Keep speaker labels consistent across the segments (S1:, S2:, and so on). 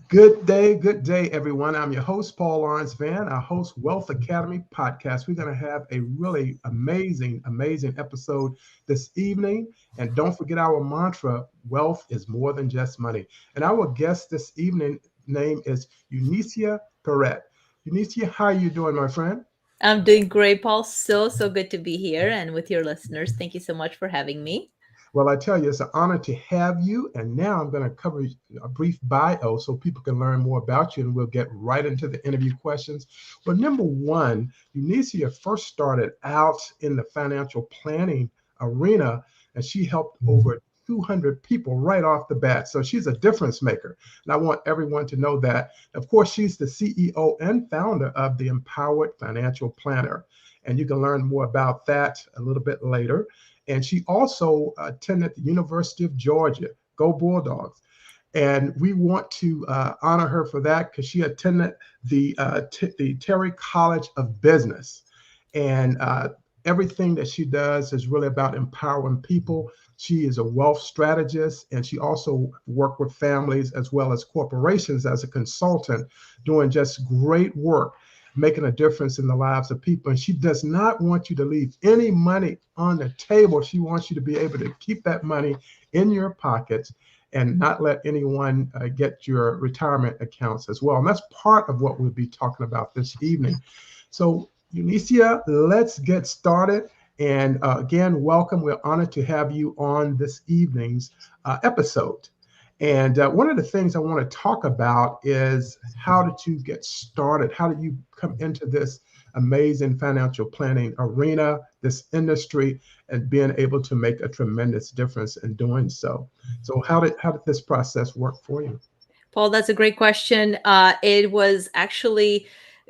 S1: Good day, everyone. I'm your host, Paul Lawrence Van. I host Wealth Academy podcast. We're going to have a really amazing episode this evening. And don't forget our mantra, wealth is more than just money. And our guest this evening name is Eunicia Peret. Eunicia, how are you doing, my friend?
S2: I'm doing great, Paul. So good to be here and with your listeners. Thank you so much for having me.
S1: Well, I tell you, it's an honor to have you. And now I'm going to cover a brief bio so people can learn more about you, and we'll get right into the interview questions. But number one, Eunicia first started out in the financial planning arena, and she helped over 200 people right off the bat. So she's a difference maker. And I want everyone to know that. Of course, she's the CEO and founder of the Empowered Financial Planner. And you can learn more about that a little bit later. And she also attended the University of Georgia. Go Bulldogs. And we want to honor her for that because she attended the Terry College of Business. And everything that she does is really about empowering people. She is a wealth strategist, and she also worked with families as well as corporations as a consultant, doing just great work, making a difference in the lives of people. And she does not want you to leave any money on the table. She wants you to be able to keep that money in your pockets and not let anyone get your retirement accounts as well. And that's part of what we'll be talking about this evening. So, Eunicia, let's get started. And again, welcome. We're honored to have you on this evening's episode. And one of the things I want to talk about is how did you get started? How did you come into this amazing financial planning arena, this industry, and being able to make a tremendous difference in doing so? So how did this process work for you?
S2: Paul, that's a great question. It was actually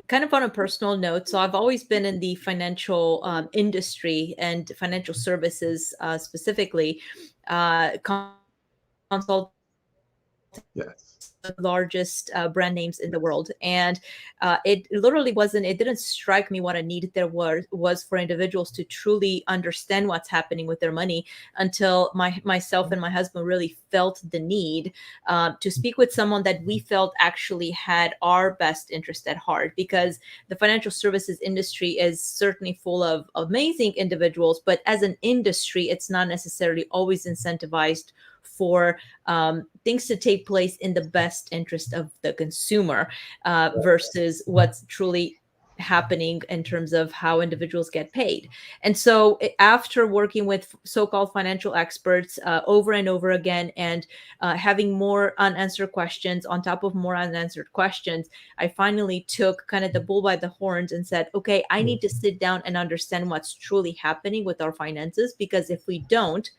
S2: kind of on a personal note. So I've always been in the financial industry and financial services specifically, consulting
S1: Yes.
S2: largest brand names in the world, and it literally wasn't, it didn't strike me what a need there was for individuals to truly understand what's happening with their money until myself and my husband really felt the need to speak with someone that we felt actually had our best interest at heart, because the financial services industry is certainly full of amazing individuals, but as an industry it's not necessarily always incentivized for things to take place in the best interest of the consumer versus what's truly happening in terms of how individuals get paid. And so after working with so-called financial experts over and over again, and having more unanswered questions on top of more unanswered questions, I finally took kind of the bull by the horns and said, okay, I need to sit down and understand what's truly happening with our finances, because if we don't,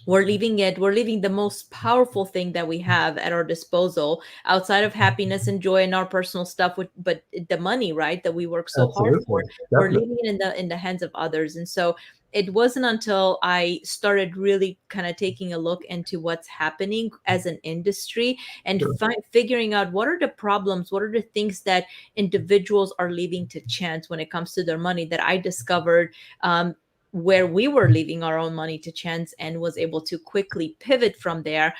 S2: we're leaving the most powerful thing that we have at our disposal outside of happiness and joy and our personal stuff with, but the money, right, that we work so hard for,
S1: Absolutely.
S2: we're
S1: Definitely.
S2: leaving it in the hands of others. And so it wasn't until I started really kind of taking a look into what's happening as an industry and
S1: Sure.
S2: figuring out what are the problems, what are the things that individuals are leaving to chance when it comes to their money, that I discovered where we were leaving our own money to chance, and was able to quickly pivot from there.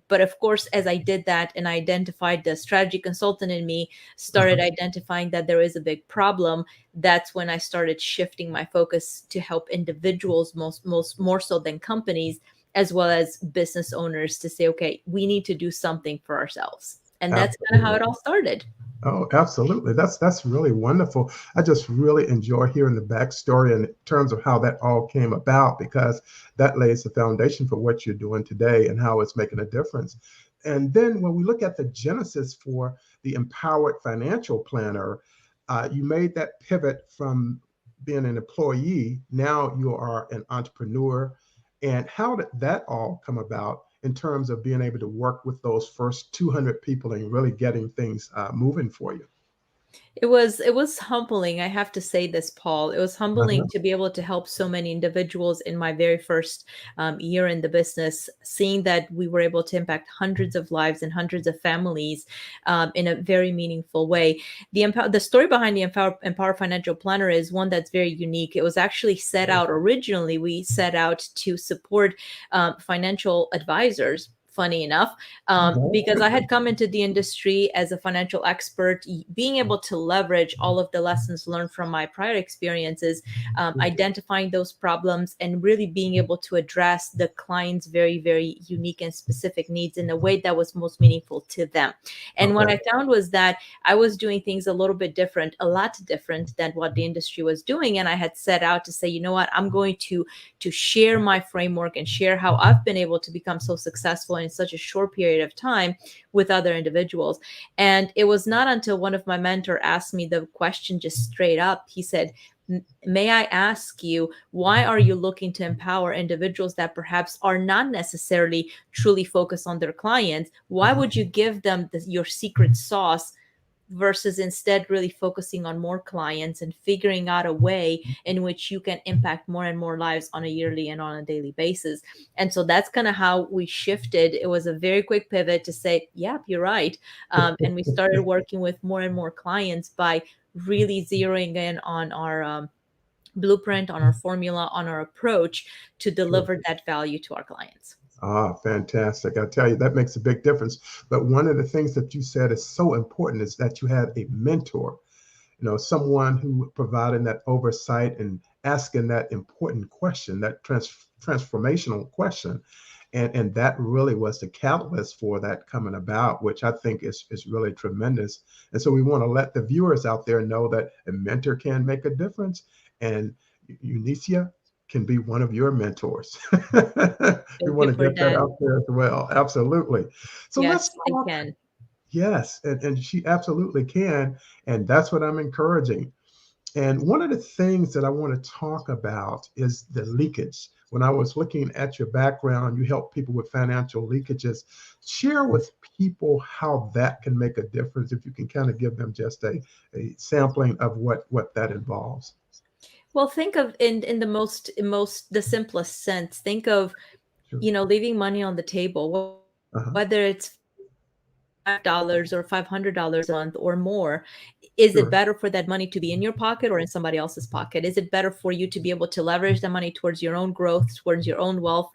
S2: But of course, as I did that and I identified, the strategy consultant in me started
S1: Mhm.
S2: identifying that there is a big problem, that's when I started shifting my focus to help individuals, most more so than companies, as well as business owners, to say, okay, we need to do something for ourselves. And that's kind of how
S1: Absolutely.
S2: it all started.
S1: Oh, absolutely. That's really wonderful. I just really enjoy hearing the backstory in terms of how that all came about, because that lays the foundation for what you're doing today and how it's making a difference. And then when we look at the genesis for the Empowered Financial Planner, you made that pivot from being an employee. Now you are an entrepreneur. And how did that all come about in terms of being able to work with those first 200 people and really getting things moving for you?
S2: It was humbling. I have to say this, Paul. It was humbling
S1: Uh-huh.
S2: to be able to help so many individuals in my very first year in the business, seeing that we were able to impact hundreds of lives and hundreds of families in a very meaningful way. The story behind the Empower Financial Planner is one that's very unique. It was actually set out originally. We set out to support financial advisors, funny enough, because I had come into the industry as a financial expert, being able to leverage all of the lessons learned from my prior experiences, identifying those problems, and really being able to address the client's very, very unique and specific needs in a way that was most meaningful to them. And what I found was that I was doing things a little bit different, a lot different than what the industry was doing. And I had set out to say, you know what, I'm going to share my framework and share how I've been able to become so successful in such a short period of time with other individuals. And it was not until one of my mentor asked me the question just straight up. He said, may I ask you, why are you looking to empower individuals that perhaps are not necessarily truly focused on their clients? Why would you give them your secret sauce versus instead really focusing on more clients and figuring out a way in which you can impact more and more lives on a yearly and on a daily basis? And so that's kind of how we shifted. It was a very quick pivot to say, yep, you're right. And we started working with more and more clients by really zeroing in on our blueprint, on our formula, on our approach to deliver that value to our clients.
S1: Fantastic. I tell you, that makes a big difference. But one of the things that you said is so important is that you had a mentor, someone who provided that oversight and asking that important question, that transformational question. And that really was the catalyst for that coming about, which I think is really tremendous. And so we want to let the viewers out there know that a mentor can make a difference. And Eunicia can be one of your mentors. We want to get that out there as well. Absolutely. So
S2: yes,
S1: let's talk.
S2: I can.
S1: Yes, and she absolutely can. And that's what I'm encouraging. And one of the things that I want to talk about is the leakage. When I was looking at your background, you help people with financial leakages. Share with people how that can make a difference, if you can kind of give them just a sampling of what that involves.
S2: Well, think of in the simplest sense, think of,
S1: Sure.
S2: leaving money on the table, whether it's $5 or $500 a month or more. Is it better for that money to be in your pocket or in somebody else's pocket? Is it better for you to be able to leverage the money towards your own growth, towards your own wealth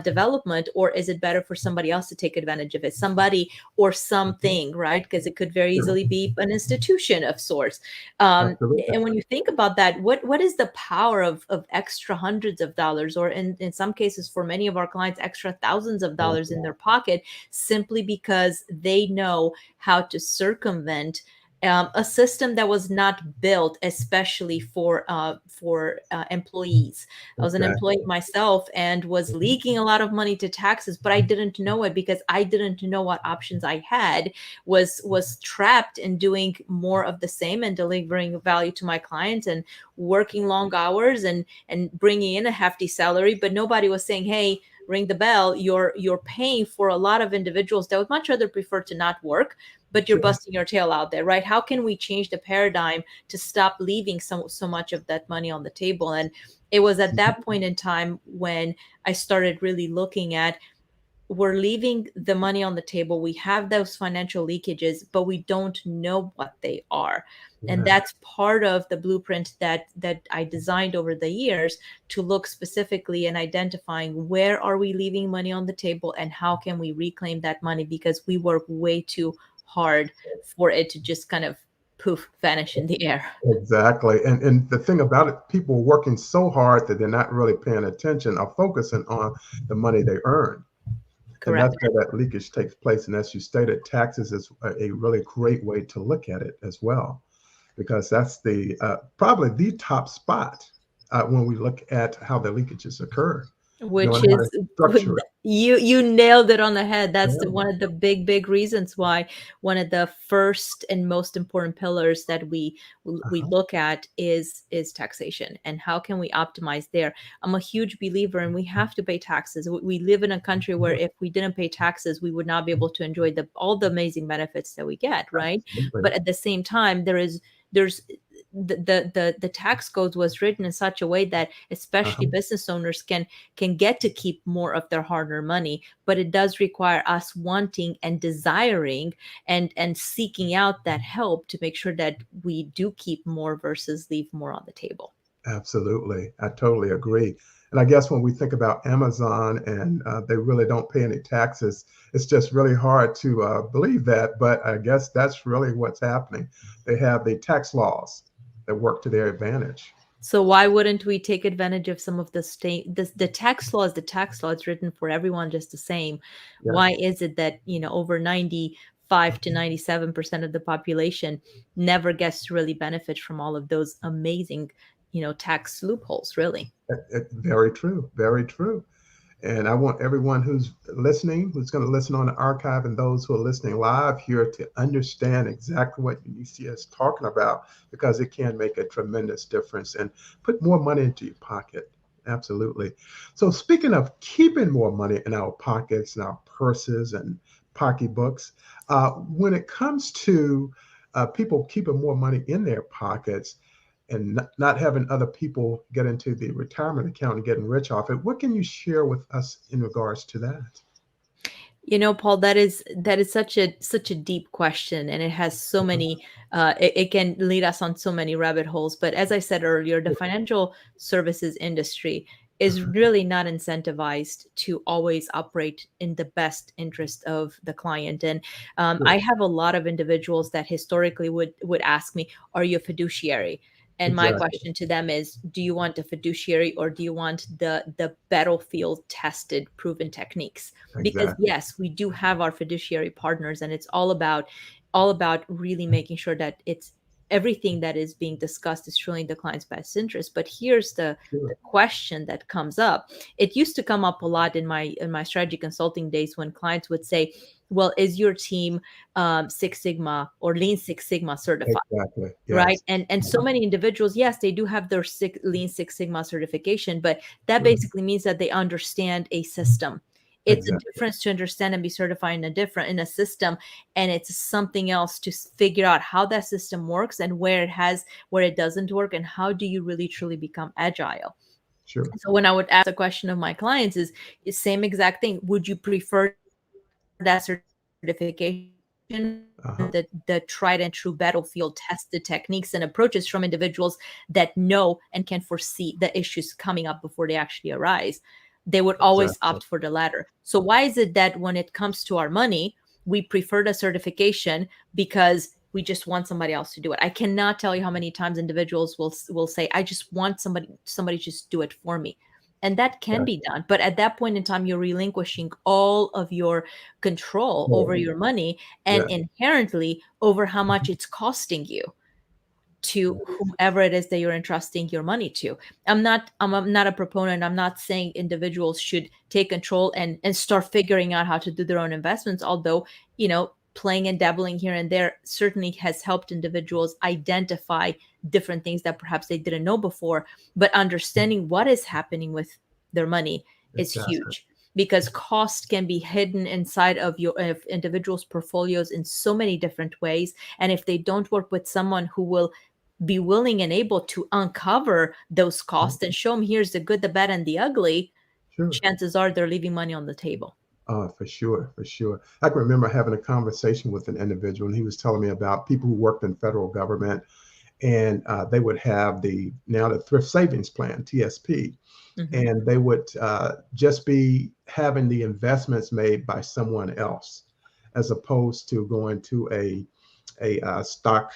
S2: development, or is it better for somebody else to take advantage of it? Somebody or something, right? Because it could very easily be an institution of sorts. And when you think about that, what is the power of extra hundreds of dollars, or in some cases for many of our clients, extra thousands of dollars in their pocket, simply because they know how to circumvent a system that was not built especially for employees. I was an employee myself and was leaking a lot of money to taxes, but I didn't know it because I didn't know what options I had. Was trapped in doing more of the same and delivering value to my clients and working long hours and bringing in a hefty salary, but nobody was saying, hey, ring the bell, you're paying for a lot of individuals that would much rather prefer to not work, but you're busting your tail out there, right? How can we change the paradigm to stop leaving so much of that money on the table? And it was at that point in time when I started really looking at, we're leaving the money on the table. We have those financial leakages, but we don't know what they are. And that's part of the blueprint that I designed over the years, to look specifically and identifying where are we leaving money on the table and how can we reclaim that money, because we work way too hard for it to just kind of poof, vanish in the air.
S1: Exactly. And the thing about it, people are working so hard that they're not really paying attention or focusing on the money they earn.
S2: Correct.
S1: And that's where that leakage takes place. And as you stated, taxes is a really great way to look at it as well, because that's the probably the top spot when we look at how the leakages occur.
S2: Which is, you nailed it on the head. That's one of the big reasons why one of the first and most important pillars that we look at is taxation, and how can we optimize there. I'm a huge believer, and we have to pay taxes. We live in a country where if we didn't pay taxes, we would not be able to enjoy all the amazing benefits that we get, right? Absolutely. But at the same time, there's the tax code was written in such a way that especially business owners can get to keep more of their hard-earned money, but it does require us wanting and desiring and seeking out that help to make sure that we do keep more versus leave more on the table.
S1: Absolutely. I totally agree. And I guess when we think about Amazon and they really don't pay any taxes, it's just really hard to believe that. But I guess that's really what's happening. They have the tax laws that work to their advantage.
S2: So why wouldn't we take advantage of some of the state the tax law is the tax law, it's written for everyone just the same. Why
S1: Yes.
S2: is it that, over 95 to 97% of the population never gets to really benefit from all of those amazing, tax loopholes, really?
S1: Very true. Very true. And I want everyone who's listening, who's going to listen on the archive, and those who are listening live here to understand exactly what Eunicia is talking about, because it can make a tremendous difference and put more money into your pocket. Absolutely. So, speaking of keeping more money in our pockets and our purses and pocketbooks, when it comes to people keeping more money in their pockets, and not having other people get into the retirement account and getting rich off it. What can you share with us in regards to that?
S2: Paul, that is such a deep question, and it has so many. It can lead us on so many rabbit holes. But as I said earlier, the financial services industry is
S1: Mhm.
S2: really not incentivized to always operate in the best interest of the client. And I
S1: Sure.
S2: have a lot of individuals that historically would ask me, "Are you a fiduciary?" And my
S1: Exactly.
S2: question to them is, do you want a fiduciary, or do you want the battlefield tested, proven techniques? Because
S1: Exactly.
S2: yes, we do have our fiduciary partners, and it's all about really making sure that it's everything that is being discussed is truly in the client's best interest. But here's the
S1: Sure.
S2: question that comes up. It used to come up a lot in my strategy consulting days, when clients would say, well, is your team Six Sigma or Lean Six Sigma certified?
S1: Exactly.
S2: Right.
S1: Yes.
S2: And so
S1: Uh-huh.
S2: many individuals, yes, they do have their Lean Six Sigma certification, but that
S1: Mhm.
S2: basically means that they understand a system. It's a
S1: Exactly.
S2: difference to understand and be certified in a system, and it's something else to figure out how that system works, and where it doesn't work, and how do you really truly become agile.
S1: Sure.
S2: So when I would ask the question of my clients is same exact thing. Would you prefer that certification,
S1: Uh-huh.
S2: the tried and true battlefield tested techniques and approaches from individuals that know and can foresee the issues coming up before they actually arise? They would always
S1: Exactly.
S2: opt for the latter. So why is it that when it comes to our money, we prefer the certification because we just want somebody else to do it? I cannot tell you how many times individuals will say, I just want somebody just do it for me. And that can be
S1: Exactly.
S2: done, but at that point in time, you're relinquishing all of your control over
S1: Sure.
S2: your money, and
S1: Yes.
S2: inherently over how much it's costing you to
S1: Yes.
S2: whomever it is that you're entrusting your money to. I'm not a proponent. I'm not saying individuals should take control and start figuring out how to do their own investments, although, playing and dabbling here and there certainly has helped individuals identify different things that perhaps they didn't know before. But understanding what is happening with their money is
S1: Exactly.
S2: huge, because cost can be hidden inside of individuals' portfolios in so many different ways. And if they don't work with someone who will be willing and able to uncover those
S1: Mhm.
S2: costs and show them, here's the good, the bad, and the ugly,
S1: Sure.
S2: chances are they're leaving money on the table.
S1: For sure, for sure. I can remember having a conversation with an individual, and he was telling me about people who worked in federal government, and they would have the Thrift Savings Plan (TSP),
S2: Hmm.
S1: and they would just be having the investments made by someone else, as opposed to going to a stock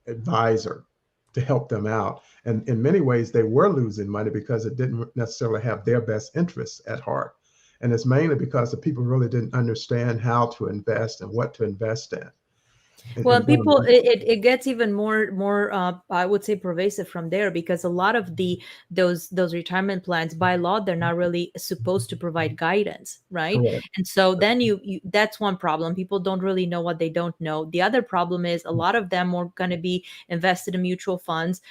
S1: advisor to help them out. And in many ways, they were losing money because it didn't necessarily have their best interests at heart. And it's mainly because the people really didn't understand how to invest and what to invest in.
S2: Well,
S1: And
S2: people,
S1: going,
S2: it gets even more I would say pervasive from there, because a lot of those retirement plans, by law, they're not really supposed to provide guidance, right?
S1: correct.
S2: And so then you that's one problem. People don't really know what they don't know. The other problem is a lot of them are going to be invested in mutual funds.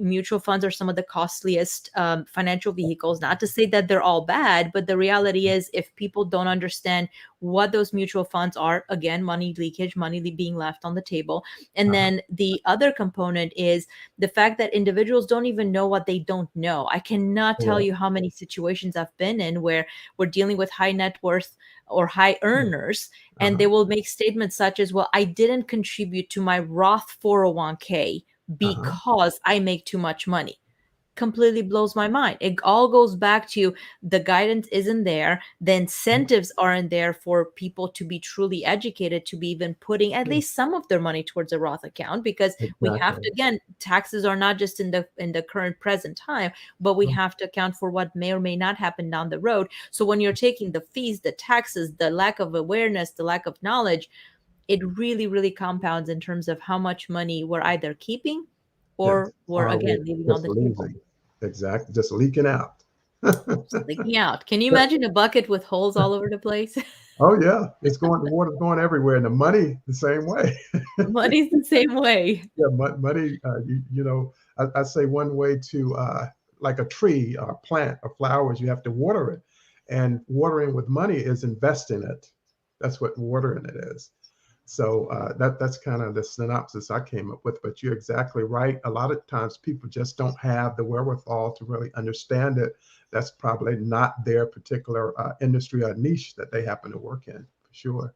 S2: Mutual funds are some of the costliest financial vehicles. Not to say that they're all bad, but the reality is, if people don't understand what those mutual funds are, again, money leakage, being left on the table. And
S1: Uh-huh.
S2: then the other component is the fact that individuals don't even know what they don't know. I cannot tell
S1: Correct.
S2: you how many situations I've been in where we're dealing with high net worth or high earners, and
S1: Uh-huh.
S2: they will make statements such as, well, I didn't contribute to my Roth 401k
S1: Uh-huh.
S2: because I make too much money. completely blows my mind. It all goes back to the guidance isn't there, the incentives aren't there for people to be truly educated, to be even putting at least some of their money towards a Roth account, because we have to,
S1: Exactly.
S2: again, taxes are not just in the current present time, but we
S1: Right.
S2: have to account for what may or may not happen down the road. So when you're taking the fees, the taxes, the lack of awareness, the lack of knowledge, it really, really compounds in terms of how much money we're either keeping
S1: Yes.
S2: or we're,
S1: Or
S2: again,
S1: we're
S2: leaving on
S1: just
S2: the table.
S1: losing. Exactly. Just leaking out.
S2: Just leaking out. Can you
S1: Yeah.
S2: imagine a bucket with holes all over the place?
S1: Oh yeah, the water's going everywhere, and the money the same way.
S2: Money's the same way.
S1: Yeah, money. I say one way to like a tree or a plant or flowers, you have to water it, and watering with money is investing it. That's what watering it is. So that's kind of the synopsis I came up with. But you're exactly right. A lot of times people just don't have the wherewithal to really understand it. That's probably not their particular industry or niche that they happen to work in, for sure.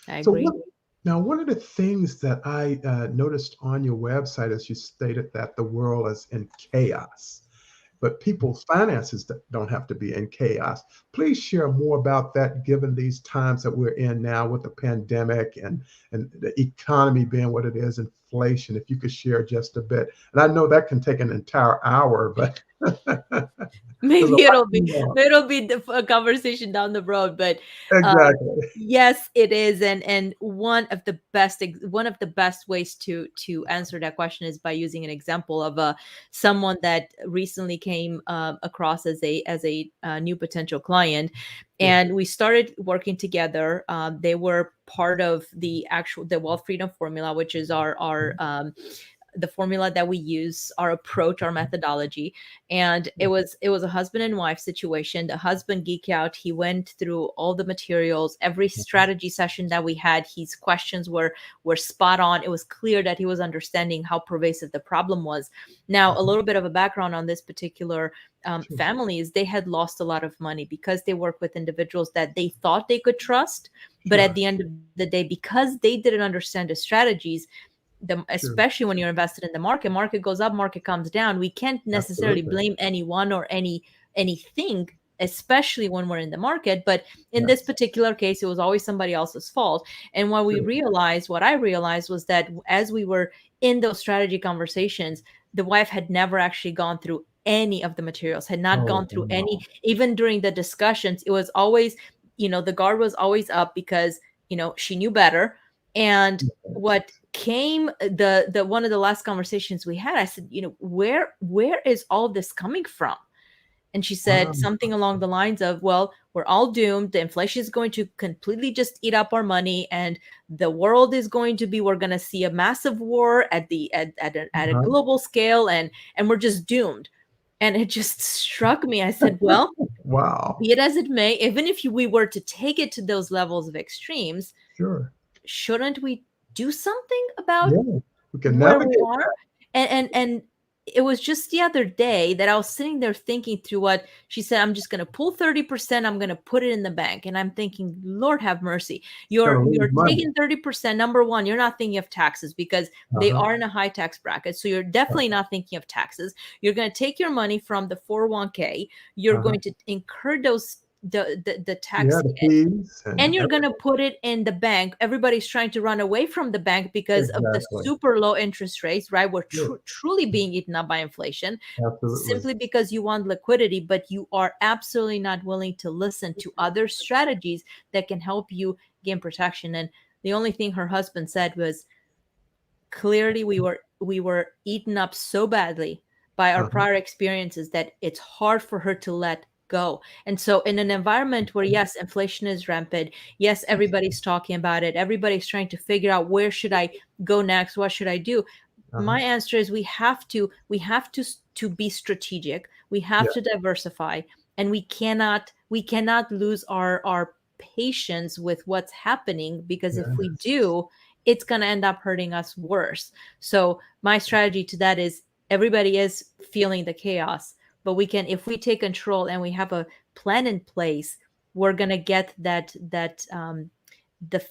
S2: I
S1: So
S2: agree.
S1: one of the things that I noticed on your website is you stated that the world is in chaos, but people's finances don't have to be in chaos. Please share more about that, given these times that we're in now with the pandemic and the economy being what it is, inflation. If you could share just a bit, and I know that can take an entire hour, but there's a
S2: Maybe
S1: lot
S2: it'll be
S1: going on.
S2: a conversation down the road, but um,
S1: Exactly.
S2: yes, it is. And one of the best ways to answer that question is by using an example of someone that recently came across as a new potential client,
S1: Yeah.
S2: and we started working together. They were part of the Wealth Freedom Formula, which is our the formula that we use, our approach, our methodology. And it was a husband and wife situation. The husband geeked out. He went through all the materials, every strategy session that we had. His questions were spot on. It was clear that he was understanding how pervasive the problem was. Now, a little bit of a background on this particular
S1: Sure.
S2: family is they had lost a lot of money because they work with individuals that they thought they could trust, but at
S1: Sure.
S2: the end of the day, because they didn't understand the strategies,
S1: Sure.
S2: especially when you're invested in the market goes up, market comes down. We can't necessarily
S1: Absolutely.
S2: blame anyone or anything, especially when we're in the market. But in this
S1: Yes.
S2: particular case, it was always somebody else's fault. And
S1: Sure.
S2: what I realized was that as we were in those strategy conversations, the wife had never actually gone through any of the materials, had not
S1: Oh,
S2: gone through any,
S1: wow.
S2: even during the discussions. It was always, the guard was always up because, she knew better. And what came, the one of the last conversations we had, I said, where is all this coming from? And she said
S1: Wow.
S2: something along the lines of, well, we're all doomed. The inflation is going to completely just eat up our money, and the world is going to be, we're going to see a massive war at a
S1: Uh-huh.
S2: global scale, and we're just doomed. And it just struck me. I said, well,
S1: Wow.
S2: be it as it may, even if we were to take it to those levels of extremes,
S1: Sure.
S2: shouldn't we do something about
S1: Yeah. We can
S2: where we
S1: navigate
S2: are?
S1: that.
S2: And it was just the other day that I was sitting there thinking through what she said. I'm just going to pull 30%. I'm going to put it in the bank. And I'm thinking, Lord have mercy.
S1: Gonna lose
S2: You're
S1: money.
S2: taking 30%. Number one, you're not thinking of taxes because they
S1: Uh-huh.
S2: are in a high tax bracket. So you're definitely not thinking of taxes. You're going to take your money from the 401k. You're
S1: Uh-huh.
S2: going to incur the tax
S1: Yeah, the fees and
S2: and you're going to
S1: everything.
S2: put it in the bank. Everybody's trying to run away from the bank because of the
S1: Exactly.
S2: super low interest rates, right? We're
S1: Sure.
S2: truly being eaten up by inflation
S1: Absolutely.
S2: simply because you want liquidity, but you are absolutely not willing to listen to other strategies that can help you gain protection. And the only thing her husband said was, clearly we were eaten up so badly by our
S1: Uh-huh.
S2: prior experiences that it's hard for her to let go. And so in an environment where, yes, inflation is rampant, yes, everybody's talking about it, everybody's trying to figure out, where should I go next, what should I do?
S1: Uh-huh.
S2: My answer is, we have to be strategic, we
S1: Yeah.
S2: have to diversify, and we cannot lose our patience with what's happening, because if we
S1: Yes.
S2: do, it's going to end up hurting us worse. So my strategy to that is, everybody is feeling the chaos, but if we take control and we have a plan in place, we're going to get the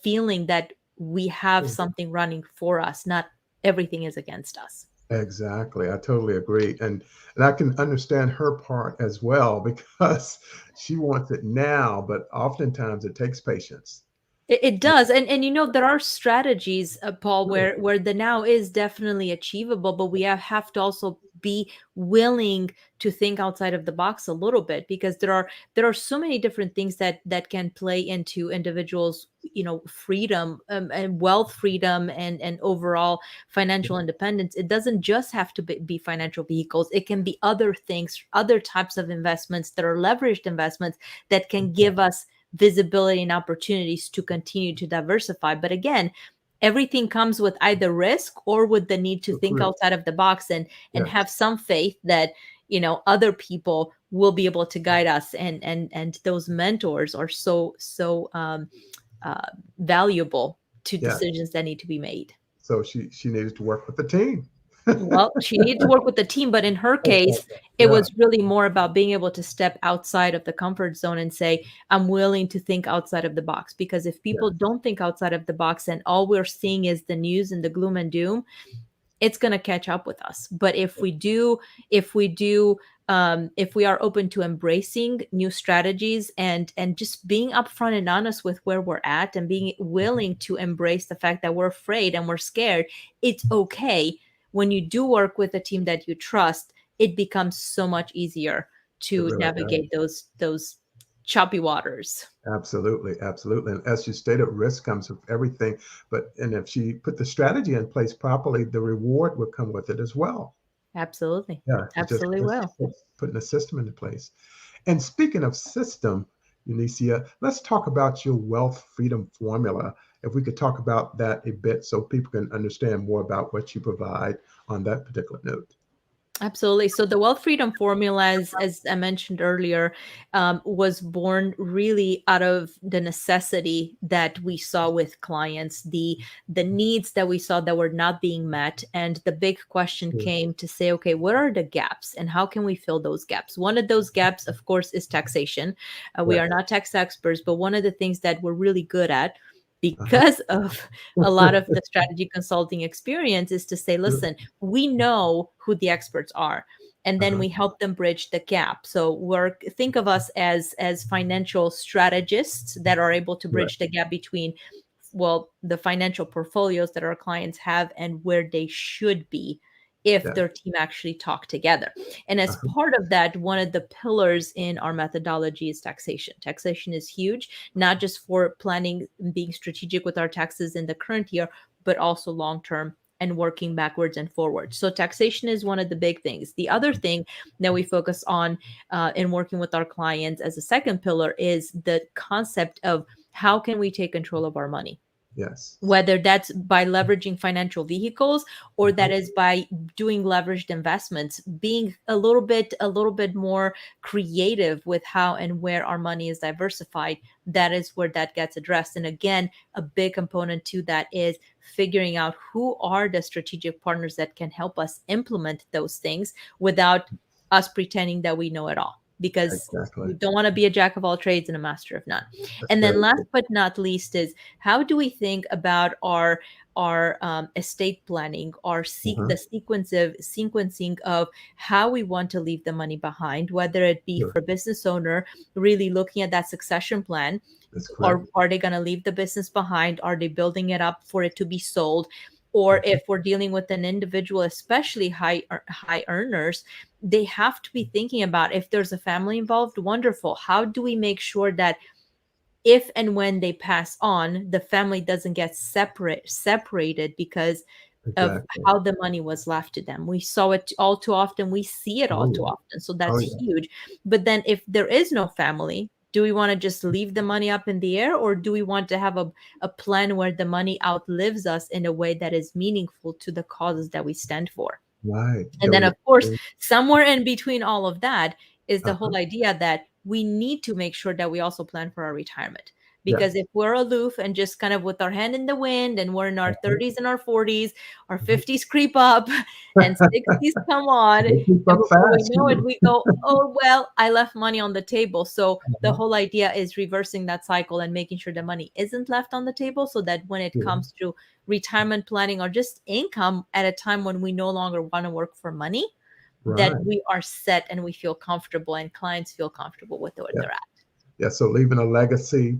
S2: feeling that we have
S1: Sure.
S2: something running for us, not everything is against us.
S1: Exactly. I totally agree. And I can understand her part as well because she wants it now, but oftentimes it takes patience.
S2: It does, and there are strategies, Paul,
S1: Sure.
S2: where the now is definitely achievable, but we have to also be willing to think outside of the box a little bit, because there are so many different things that can play into individuals, freedom, and wealth freedom, and overall financial independence. It doesn't just have to be financial vehicles. It can be other things, other types of investments that are leveraged investments that can give us visibility and opportunities to continue to diversify. But again, everything comes with either risk or with the need to think
S1: Agree.
S2: outside of the box, and have
S1: Yes.
S2: some faith that other people will be able to guide us, and those mentors are uh, valuable to
S1: Yeah.
S2: decisions that need to be made.
S1: So she needed to work with the team.
S2: Well, she needed to work with the team, but in her case, it
S1: Yeah.
S2: was really more about being able to step outside of the comfort zone and say, I'm willing to think outside of the box. Because if
S1: Yeah.
S2: people don't think outside of the box and all we're seeing is the news and the gloom and doom, it's going to catch up with us. But if we are open to embracing new strategies, and just being upfront and honest with where we're at, and being willing to embrace the fact that we're afraid and we're scared, it's okay. When you do work with a team that you trust, it becomes so much easier
S1: It
S2: to
S1: really
S2: navigate
S1: does.
S2: those choppy waters.
S1: Absolutely, absolutely. And as you stated, risk comes with everything. And if she put the strategy in place properly, the reward would come with it as well.
S2: Absolutely.
S1: Yeah, it's
S2: Absolutely will.
S1: just putting a system into place. And speaking of system, Eunicia, let's talk about your wealth freedom formula. If we could talk about that a bit so people can understand more about what you provide on that particular note.
S2: Absolutely. So the wealth freedom formula, as I mentioned earlier, was born really out of the necessity that we saw with clients, the needs that we saw that were not being met, and the big question
S1: Yeah.
S2: came to say, okay, what are the gaps, and how can we fill those gaps? One of those gaps, of course, is taxation. We
S1: Yeah.
S2: are not tax experts, but one of the things that we're really good at, because of a lot of the strategy consulting experience, is to say, listen, we know who the experts are, and then
S1: Uh-huh.
S2: we help them bridge the gap. So think of us as financial strategists that are able to
S1: Right.
S2: bridge the gap between, well, the financial portfolios that our clients have and where they should be if
S1: Yeah.
S2: their team actually talk together. And as
S1: Uh-huh.
S2: part of that, one of the pillars in our methodology is taxation. Taxation is huge, not just for planning and being strategic with our taxes in the current year, but also long term and working backwards and forwards. So taxation is one of the big things. The other thing that we focus on in working with our clients as a second pillar is the concept of how can we take control of our money,
S1: Yes.
S2: whether that's by leveraging financial vehicles, or that
S1: Uh-huh.
S2: is by doing leveraged investments, being a little bit more creative with how and where our money is diversified. That is where that gets addressed. And again, a big component to that is figuring out who are the strategic partners that can help us implement those things without us pretending that we know it all, because we
S1: Exactly.
S2: don't want to be a jack of all trades and a master of none.
S1: That's
S2: And then
S1: very
S2: last
S1: good.
S2: but not least is, how do we think about our estate planning, our
S1: Uh-huh.
S2: the sequencing of how we want to leave the money behind, whether it be
S1: Sure.
S2: for business owner, really looking at that succession plan.
S1: That's correct.
S2: Or are they going to leave the business behind? Are they building it up for it to be sold? Or
S1: Uh-huh.
S2: if we're dealing with an individual, especially high earners, they have to be thinking about, if there's a family involved, wonderful. How do we make sure that if and when they pass on, the family doesn't get separated because of
S1: Exactly.
S2: how the money was left to them? We saw it all too often. We see it
S1: Oh
S2: all too
S1: yeah.
S2: often. So
S1: Oh
S2: that's
S1: yeah.
S2: huge. But then if there is no family, do we want to just leave the money up in the air, or do we want to have a plan where the money outlives us in a way that is meaningful to the causes that we stand for?
S1: Right.
S2: And then,
S1: Building
S2: of course, somewhere in between all of that is the
S1: uh-huh.
S2: whole idea that we need to make sure that we also plan for our retirement.
S1: Yeah.
S2: Because if we're aloof and just kind of with our hand in the wind, and we're in our
S1: Uh-huh.
S2: 30s and our 40s, our
S1: Mhm.
S2: 50s creep up and 60s come on,
S1: They keep
S2: and
S1: up
S2: before we
S1: fast
S2: know it,
S1: too.
S2: we go, oh, well, I left money on the table. So the
S1: Uh-huh.
S2: whole idea is reversing that cycle and making sure the money isn't left on the table, so that when it
S1: Yeah.
S2: comes to retirement planning or just income at a time when we no longer want to work for money, that
S1: Right.
S2: we are set and we feel comfortable and clients feel comfortable with where
S1: Yeah.
S2: they're at.
S1: Yeah. So leaving a legacy,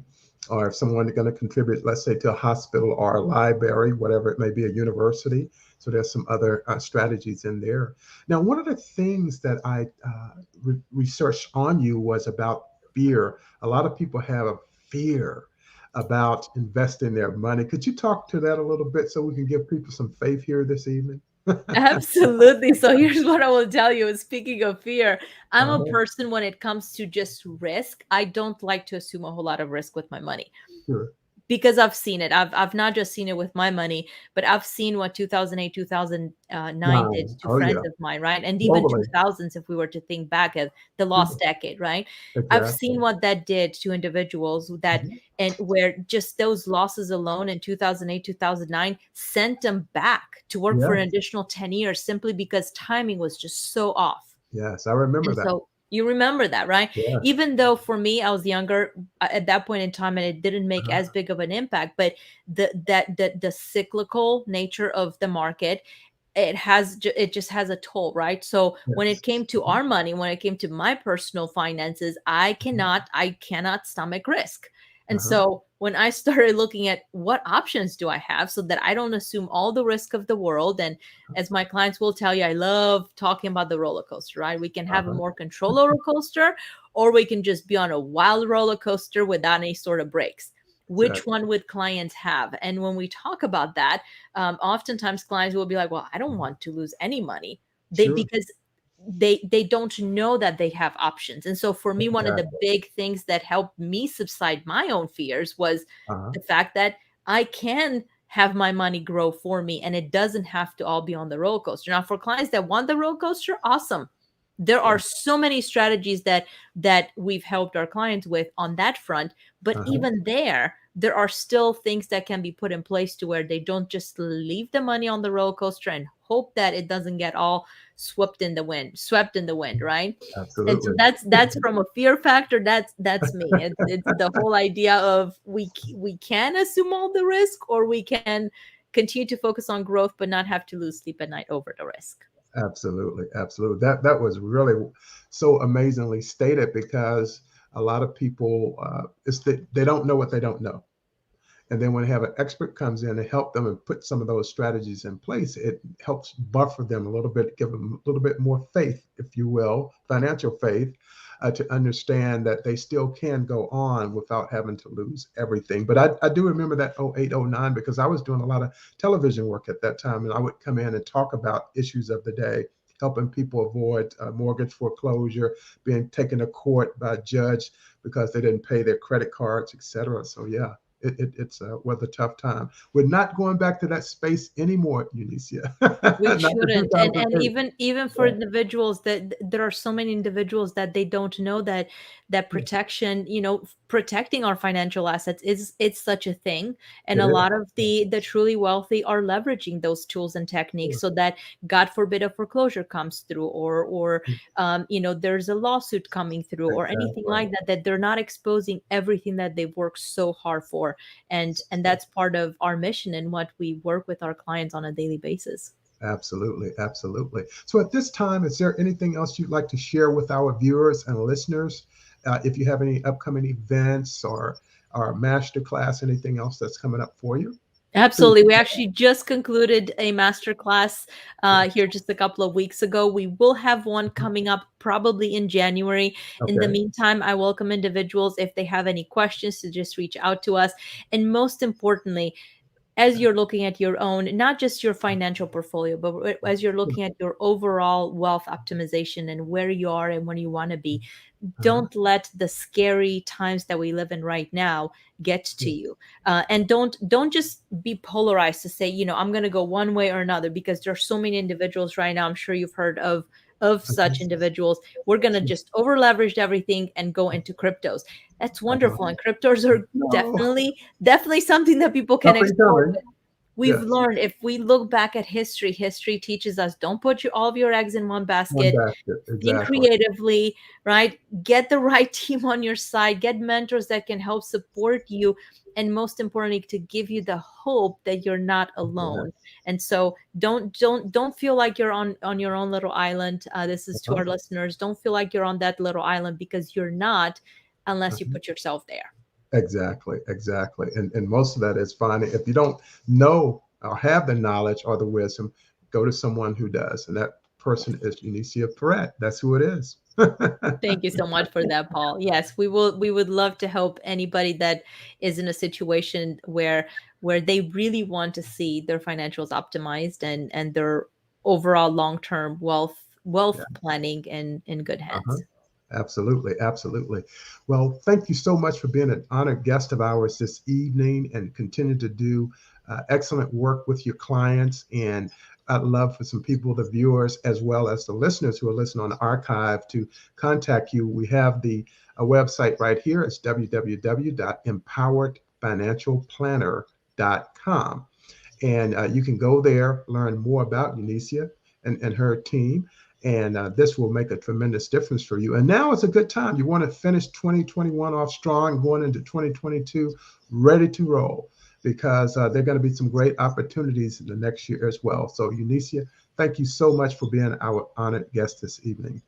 S1: or if someone is going to contribute, let's say to a hospital or a library, whatever it may be, a university. So there's some other strategies in there. Now, one of the things that I researched on you was about fear. A lot of people have a fear about investing their money. Could you talk to that a little bit so we can give people some faith here this evening?
S2: Absolutely. So here's what I will tell you. Speaking of fear, I'm a
S1: Uh-huh.
S2: person when it comes to just risk, I don't like to assume a whole lot of risk with my money.
S1: Sure.
S2: Because I've seen it. I've not just seen it with my money, but I've seen what 2008, 2009 did
S1: Nine.
S2: to
S1: Oh,
S2: friends
S1: yeah.
S2: of mine, right? And even
S1: Globally.
S2: 2000s, if we were to think back at the lost
S1: Sure.
S2: decade, right? I've seen
S1: Exactly.
S2: what that did to individuals, that
S1: Mhm.
S2: and where just those losses alone in 2008, 2009 sent them back to work for
S1: Yeah.
S2: an additional 10 years, simply because timing was just so off.
S1: Yes, I remember
S2: And
S1: that.
S2: so you remember that, right?
S1: Yes.
S2: Even though for me, I was younger at that point in time, and it didn't make as
S1: Uh-huh.
S2: big of an impact, but the cyclical nature of the market, it just has a toll, right? So when it
S1: Yes.
S2: came to
S1: Mhm.
S2: our money, when it came to my personal finances,
S1: Mhm.
S2: I cannot stomach risk. And
S1: Uh-huh.
S2: so when I started looking at what options do I have so that I don't assume all the risk of the world, and as my clients will tell you, I love talking about the roller coaster, right? We can have a
S1: Uh-huh.
S2: more controlled roller coaster, or we can just be on a wild roller coaster without any sort of brakes. Which
S1: Exactly.
S2: one would clients have? And when we talk about that, oftentimes clients will be like, "Well, I don't
S1: Mhm.
S2: want to lose any money." They
S1: Sure.
S2: Because they don't know that they have options. And so for me, one of the
S1: Exactly.
S2: big things that helped me subside my own fears was
S1: Uh-huh.
S2: the fact that I can have my money grow for me, and it doesn't have to all be on the roller coaster. Now, for clients that want the roller coaster, awesome. There
S1: Yeah.
S2: are so many strategies that we've helped our clients with on that front, but
S1: Uh-huh.
S2: even there are still things that can be put in place to where they don't just leave the money on the roller coaster and hope that it doesn't get all swept in the wind, right? And so
S1: Absolutely.
S2: that's from a fear factor. That's me. It's the whole idea of we can assume all the risk, or we can continue to focus on growth but not have to lose sleep at night over the risk.
S1: Absolutely. Absolutely. That was really so amazingly stated because a lot of people it's that they don't know what they don't know. And then when they have an expert comes in and help them and put some of those strategies in place, it helps buffer them a little bit, give them a little bit more faith, if you will, financial faith, to understand that they still can go on without having to lose everything. But I do remember that 08, 09 because I was doing a lot of television work at that time, and I would come in and talk about issues of the day, helping people avoid mortgage foreclosure, being taken to court by a judge because they didn't pay their credit cards, etc. So yeah, it's was a tough time. We're not going back to that space anymore, Eunicia.
S2: We
S1: Not to
S2: shouldn't. And
S1: 2008.
S2: even for
S1: Yeah,
S2: individuals, that there are so many individuals that they don't know that
S1: yeah,
S2: protection, protecting our financial assets is it's such a thing. And
S1: it
S2: a
S1: is.
S2: lot of the truly wealthy are leveraging those tools and techniques
S1: Sure.
S2: so that God forbid a foreclosure comes through, or
S1: Mm,
S2: there's a lawsuit coming through, or anything
S1: exactly.
S2: like that they're not exposing everything that they've worked so hard for. And
S1: Yeah,
S2: that's part of our mission and what we work with our clients on a daily basis.
S1: absolutely, absolutely. So at this time, is there anything else you'd like to share with our viewers and listeners? If you have any upcoming events or master class, anything else that's coming up for you, please.
S2: Absolutely. We actually just concluded a masterclass here just a couple of weeks ago. We will have one
S1: Mhm.
S2: coming up probably in January. In the
S1: Okay.
S2: meantime, I welcome individuals, if they have any questions, to just reach out to us. And most importantly, as you're looking at your own, not just your financial portfolio, but as you're
S1: Sure.
S2: looking at your overall wealth optimization and where you are and where you want to be,
S1: Uh-huh.
S2: don't let the scary times that we live in right now get to
S1: Yeah.
S2: you. And don't just be polarized to say, I'm going to go one way or another, because there's so many individuals right now. I'm sure you've heard of of such individuals, we're going to just over leverage everything and go into cryptos. That's wonderful. And cryptos are
S1: No,
S2: definitely something that people can
S1: nothing
S2: explore.
S1: coming.
S2: We've
S1: Yes,
S2: learned, if we look back at history, history teaches us, don't put all of your eggs in one
S1: one
S2: basket.
S1: basket,
S2: Think
S1: exactly.
S2: creatively, right? Get the right team on your side, get mentors that can help support you, and most importantly, to give you the hope that you're not alone.
S1: Yes.
S2: And so don't feel like you're on your own little island. This is to
S1: Uh-huh.
S2: our listeners. Don't feel like you're on that little island, because you're not, unless you
S1: Uh-huh.
S2: put yourself there.
S1: Exactly, exactly. And most of that is finding, if you don't know or have the knowledge or the wisdom, go to someone who does. And that person is Eunicia Peret. That's who it is.
S2: Thank you so much for that, Paul. Yes, we would love to help anybody that is in a situation where they really want to see their financials optimized, and their overall long-term wealth
S1: Yeah.
S2: planning in good
S1: Uh-huh.
S2: hands.
S1: Absolutely, absolutely. Well, thank you so much for being an honored guest of ours this evening and continue to do excellent work with your clients. And I'd love for some people, the viewers, as well as the listeners who are listening on the archive, to contact you. We have the website right here. It's www.empoweredfinancialplanner.com. And you can go there, learn more about Eunicia and her team. And this will make a tremendous difference for you. And now is a good time. You want to finish 2021 off strong, going into 2022, ready to roll, because there are going to be some great opportunities in the next year as well. So, Eunicia, thank you so much for being our honored guest this evening.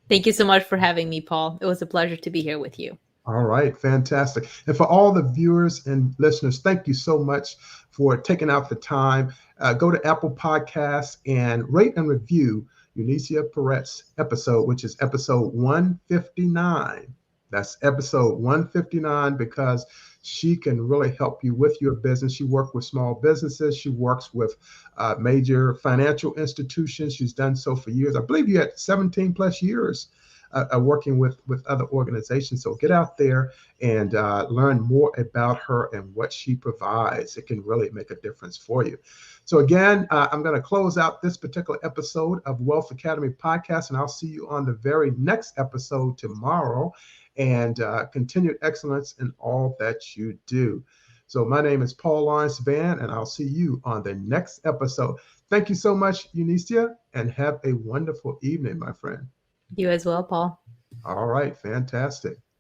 S2: Thank you so much for having me, Paul. It was a pleasure to be here with you.
S1: All right, fantastic. And for all the viewers and listeners, thank you so much for taking out the time. Go to Apple Podcasts and rate and review Eunicia Peret's episode, which is episode 159. That's episode 159, because she can really help you with your business. She works with small businesses. She works with major financial institutions. She's done so for years. I believe you had 17 plus years working with other organizations. So get out there and learn more about her and what she provides. It can really make a difference for you. So again, I'm going to close out this particular episode of Wealth Academy Podcast, and I'll see you on the very next episode tomorrow. And continued excellence in all that you do. So my name is Paul Lawrence Van, and I'll see you on the next episode. Thank you so much, Eunicia, and have a wonderful evening, my friend.
S2: You as well, Paul.
S1: All right, fantastic.